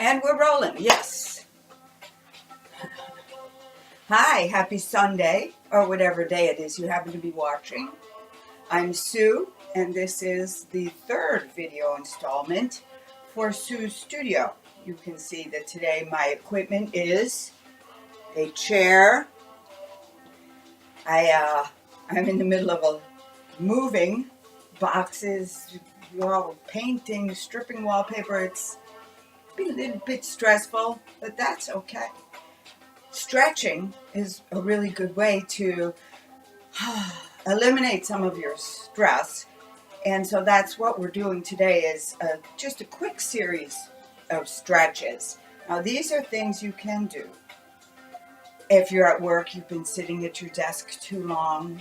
And we're rolling, yes. Hi, happy Sunday, or whatever day it is you happen to be watching. I'm Sue, and this is the third video installment for Sue's Studio. You can see that today my equipment is a chair. I'm in the middle of moving boxes, painting, stripping wallpaper. It's been a little bit stressful, but that's okay. Stretching is a really good way to eliminate some of your stress. And so that's what we're doing today is just a quick series of stretches. Now these are things you can do. If you're at work, you've been sitting at your desk too long,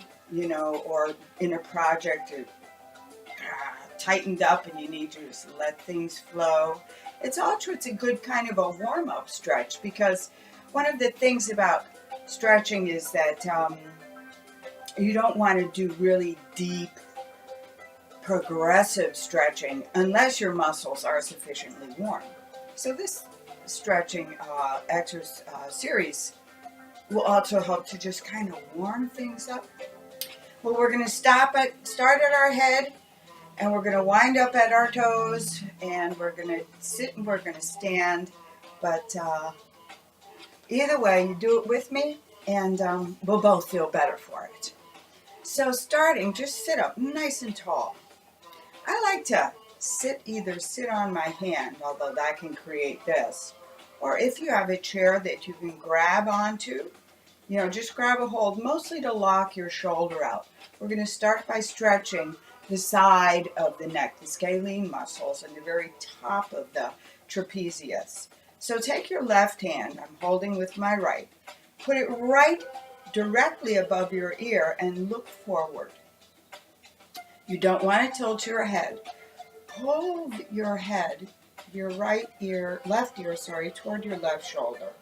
or in a project you're tightened up and you need to just let things flow. It's a good kind of a warm-up stretch, because one of the things about stretching is that you don't want to do really deep, progressive stretching unless your muscles are sufficiently warm. So this stretching series will also help to just kind of warm things up. Well, we're going to start at our head, and we're going to wind up at our toes, and we're going to sit and we're going to stand. But either way, you do it with me, and we'll both feel better for it. So starting, just sit up nice and tall. I like to either sit on my hand, although that can create this, or if you have a chair that you can grab onto, just grab a hold, mostly to lock your shoulder out. We're going to start by stretching the side of the neck, the scalene muscles, and the very top of the trapezius. So take your left hand, I'm holding with my right, put it right directly above your ear and look forward. You don't want to tilt your head. Pull your head, your left ear, toward your left shoulder.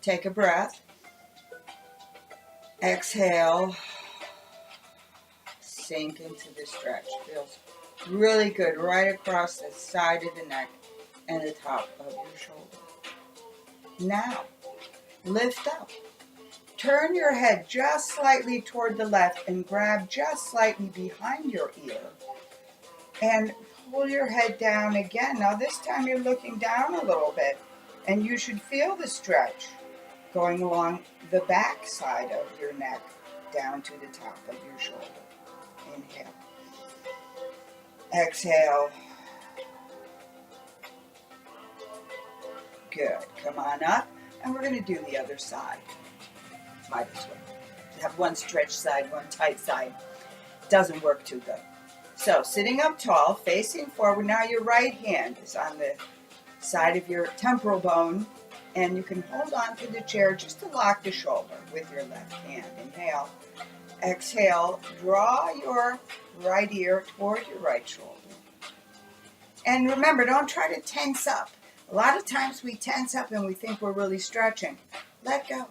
Take a breath. Exhale. Sink into the stretch. Feels really good right across the side of the neck and the top of your shoulder. Now, lift up. Turn your head just slightly toward the left and grab just slightly behind your ear. And pull your head down again. Now this time you're looking down a little bit, and you should feel the stretch going along the back side of your neck down to the top of your shoulder. Inhale. Exhale. Good. Come on up, and we're going to do the other side. Might as well. Have one stretch side, one tight side. Doesn't work too good. So, sitting up tall, facing forward. Now your right hand is on the side of your temporal bone, and you can hold on to the chair just to lock the shoulder with your left hand. Inhale. Exhale. Draw your right ear toward your right shoulder. And remember, don't try to tense up. A lot of times we tense up and we think we're really stretching. Let go.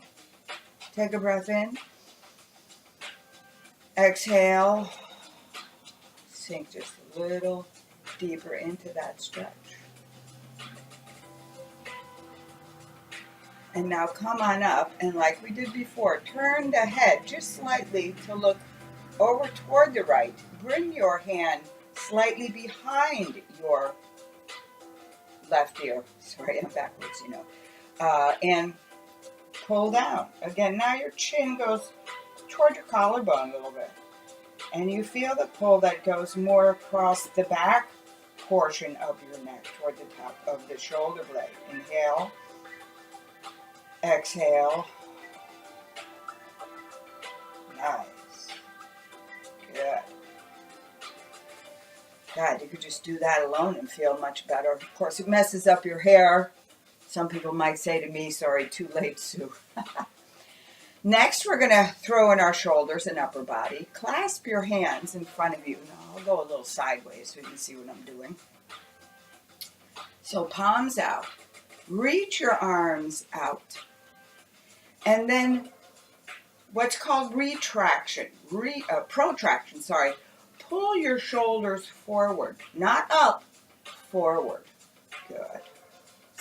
Take a breath in. Exhale. Sink just a little deeper into that stretch. And now come on up, and like we did before, turn the head just slightly to look over toward the right. Bring your hand slightly behind your left ear. Sorry, I'm backwards, and pull down. Again, now your chin goes toward your collarbone a little bit. And you feel the pull that goes more across the back portion of your neck toward the top of the shoulder blade. Inhale. Exhale. Nice. Good. God, you could just do that alone and feel much better. Of course, it messes up your hair. Some people might say to me, sorry, too late, Sue. Next, we're going to throw in our shoulders and upper body. Clasp your hands in front of you. Now, I'll go a little sideways so you can see what I'm doing. So, palms out. Reach your arms out. And then, what's called protraction. Pull your shoulders forward. Not up, forward. Good.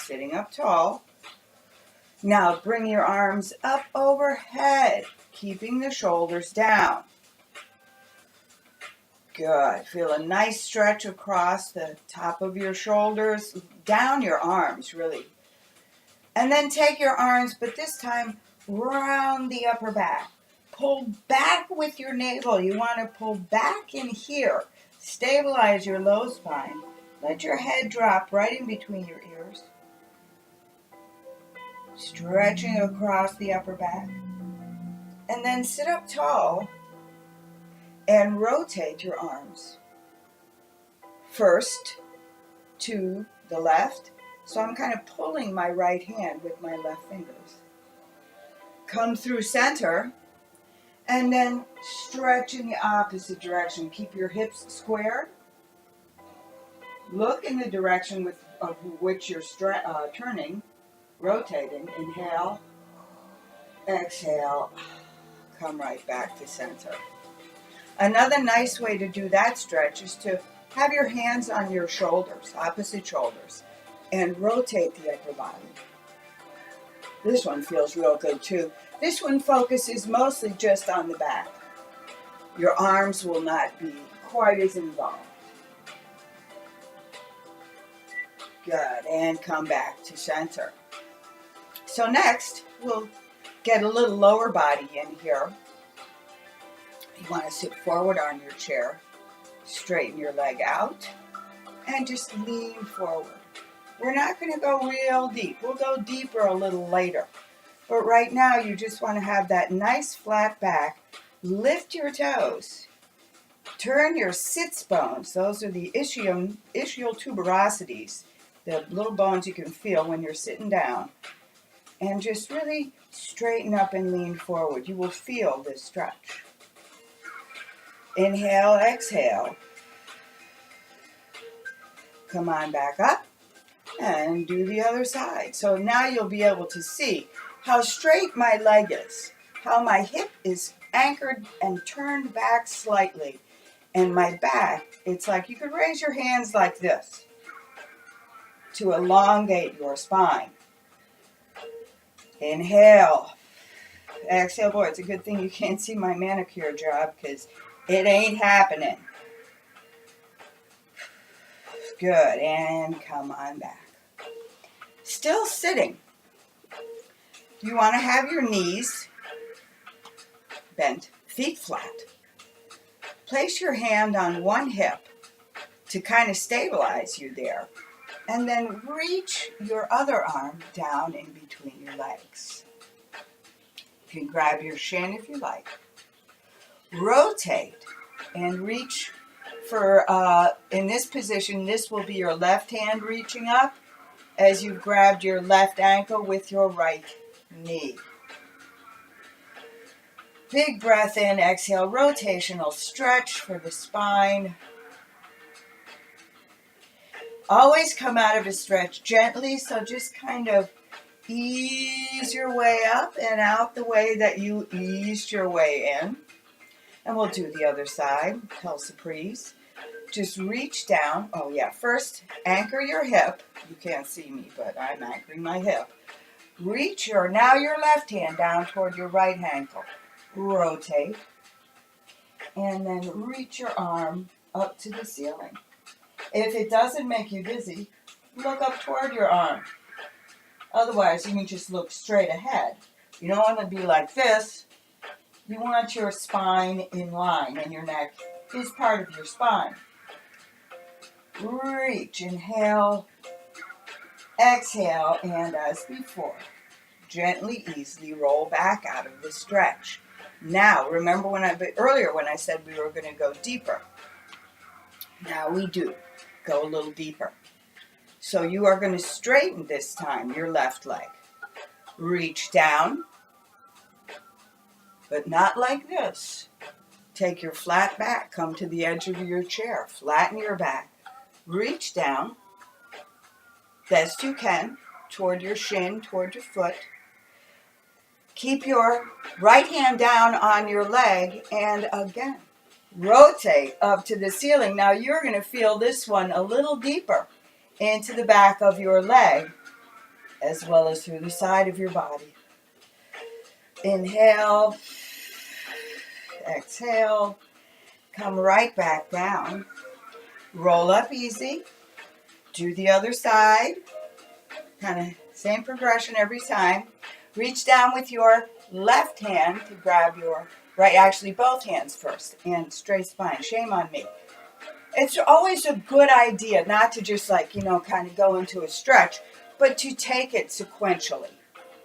sitting up tall. Now bring your arms up overhead, keeping the shoulders down. Good. Feel a nice stretch across the top of your shoulders, down your arms, really. And then take your arms, but this time round the upper back. Pull back with your navel. You want to pull back in here. Stabilize your low spine. Let your head drop right in between your ears. Stretching across the upper back. And then sit up tall and rotate your arms. First to the left. So I'm kind of pulling my right hand with my left fingers. Come through center and then stretch in the opposite direction. Keep your hips square. Look in the direction of which you're turning, rotating. Inhale, exhale, come right back to center. Another nice way to do that stretch is to have your hands on your shoulders, opposite shoulders, and rotate the upper body. This one feels real good too. This one focuses mostly just on the back. Your arms will not be quite as involved. Good, and come back to center. So next, we'll get a little lower body in here. You want to sit forward on your chair, straighten your leg out, and just lean forward. We're not going to go real deep. We'll go deeper a little later. But right now, you just want to have that nice flat back. Lift your toes. Turn your sits bones. Those are the ischial tuberosities, the little bones you can feel when you're sitting down. And just really straighten up and lean forward. You will feel this stretch. Inhale, exhale. Come on back up and do the other side. So now you'll be able to see how straight my leg is, how my hip is anchored and turned back slightly. And my back, it's like you could raise your hands like this to elongate your spine. Inhale. Exhale. Boy, it's a good thing you can't see my manicure job because it ain't happening. Good, and come on back. Still sitting. You want to have your knees bent, feet flat. Place your hand on one hip to kind of stabilize you there. And then reach your other arm down in between your legs. You can grab your shin if you like. Rotate and reach for, in this position, this will be your left hand reaching up as you've grabbed your left ankle with your right knee. Big breath in, exhale, rotational stretch for the spine. Always come out of a stretch gently, so just kind of ease your way up and out the way that you eased your way in. And we'll do the other side, Kelsapries. Just reach down. Oh yeah, first anchor your hip. You can't see me, but I'm anchoring my hip. Reach now your left hand down toward your right ankle. Rotate. And then reach your arm up to the ceiling. If it doesn't make you dizzy, look up toward your arm. Otherwise, you can just look straight ahead. You don't want to be like this. You want your spine in line, and your neck is part of your spine. Reach, inhale, exhale, and as before, gently, easily roll back out of the stretch. Now, remember earlier when I said we were going to go deeper. Now we do go a little deeper. So you are going to straighten this time your left leg. Reach down, but not like this. Take your flat back, come to the edge of your chair, flatten your back. Reach down, best you can, toward your shin, toward your foot. Keep your right hand down on your leg, and again, rotate up to the ceiling. Now you're going to feel this one a little deeper into the back of your leg as well as through the side of your body. Inhale, exhale, come right back down. Roll up easy. Do the other side. Kind of same progression every time. Reach down with your left hand to grab your right, actually both hands first, and straight spine. Shame on me. It's always a good idea not to just kind of go into a stretch, but to take it sequentially,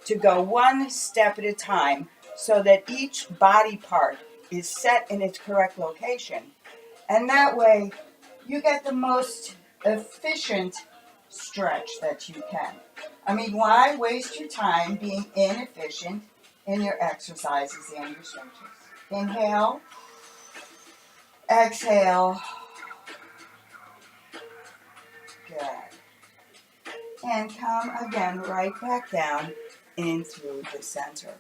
to go one step at a time so that each body part is set in its correct location. And that way you get the most efficient stretch that you can. I mean, why waste your time being inefficient in your exercises and your stretches? Inhale, exhale. Good. And come again right back down in through the center.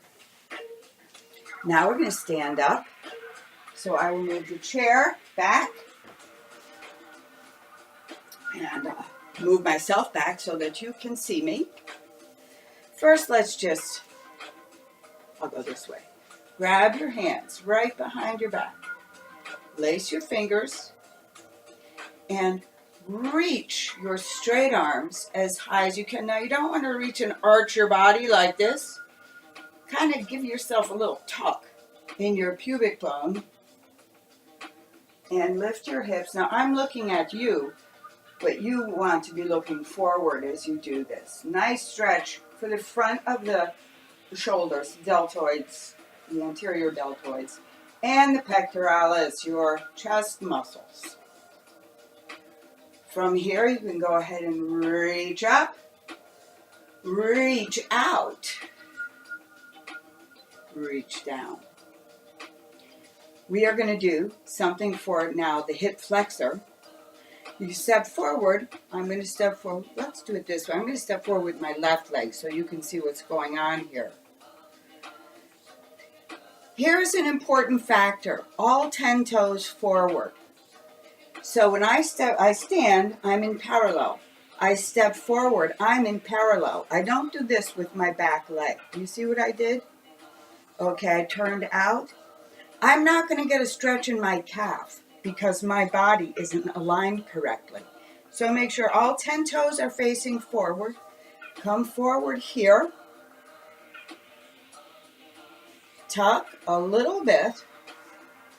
Now we're going to stand up. So I will move the chair back and move myself back so that you can see me. First, I'll go this way. Grab your hands right behind your back. Lace your fingers and reach your straight arms as high as you can. Now, you don't want to reach and arch your body like this. Kind of give yourself a little tuck in your pubic bone and lift your hips. Now, I'm looking at you, but you want to be looking forward as you do this. Nice stretch for the front of the shoulders, deltoids, the anterior deltoids, and the pectoralis, your chest muscles. From here, you can go ahead and reach up, reach out, reach down. We are going to do something for now the hip flexor. You step forward. I'm going to step forward. Let's do it this way. I'm going to step forward with my left leg so you can see what's going on here. Here's an important factor. All 10 toes forward. So when I stand, I'm in parallel. I step forward, I'm in parallel. I don't do this with my back leg. You see what I did? Okay, I turned out. I'm not going to get a stretch in my calf because my body isn't aligned correctly. So make sure all 10 toes are facing forward. Come forward here. Tuck a little bit.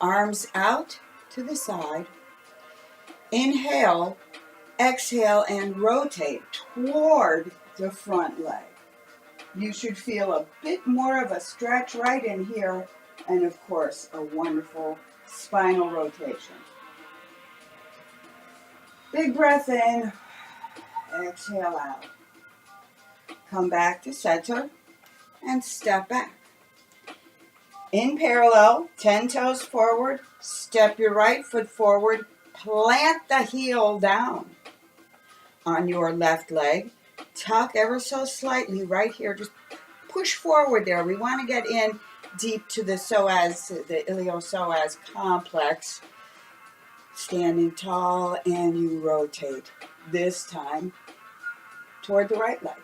Arms out to the side. Inhale, exhale, and rotate toward the front leg. You should feel a bit more of a stretch right in here, and of course, a wonderful spinal rotation. Big breath in, exhale out. Come back to center and step back. In parallel, 10 toes forward, step your right foot forward, plant the heel down on your left leg. Tuck ever so slightly right here. Just push forward there. We want to get in deep to the psoas, the iliopsoas complex. Standing tall, and you rotate. This time toward the right leg,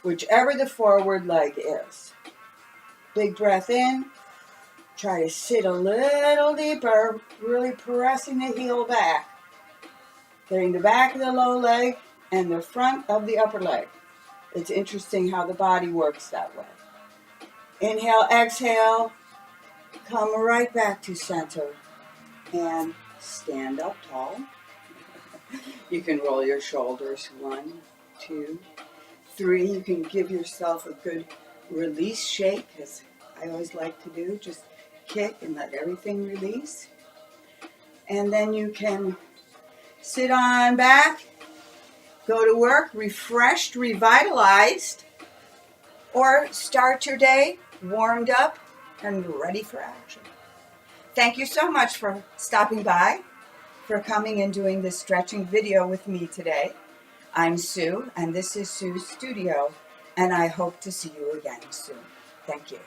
whichever the forward leg is. Big breath in. Try to sit a little deeper, really pressing the heel back. Getting the back of the low leg and the front of the upper leg. It's interesting how the body works that way. Inhale, exhale. Come right back to center and stand up tall. You can roll your shoulders. 1, 2, 3. You can give yourself a good release shake, as I always like to do. Just kick and let everything release. And then you can sit on back, go to work refreshed, revitalized, or start your day warmed up and ready for action. Thank you so much for stopping by, for coming and doing this stretching video with me today. I'm Sue, and this is Sue's Studio, and I hope to see you again soon. Thank you.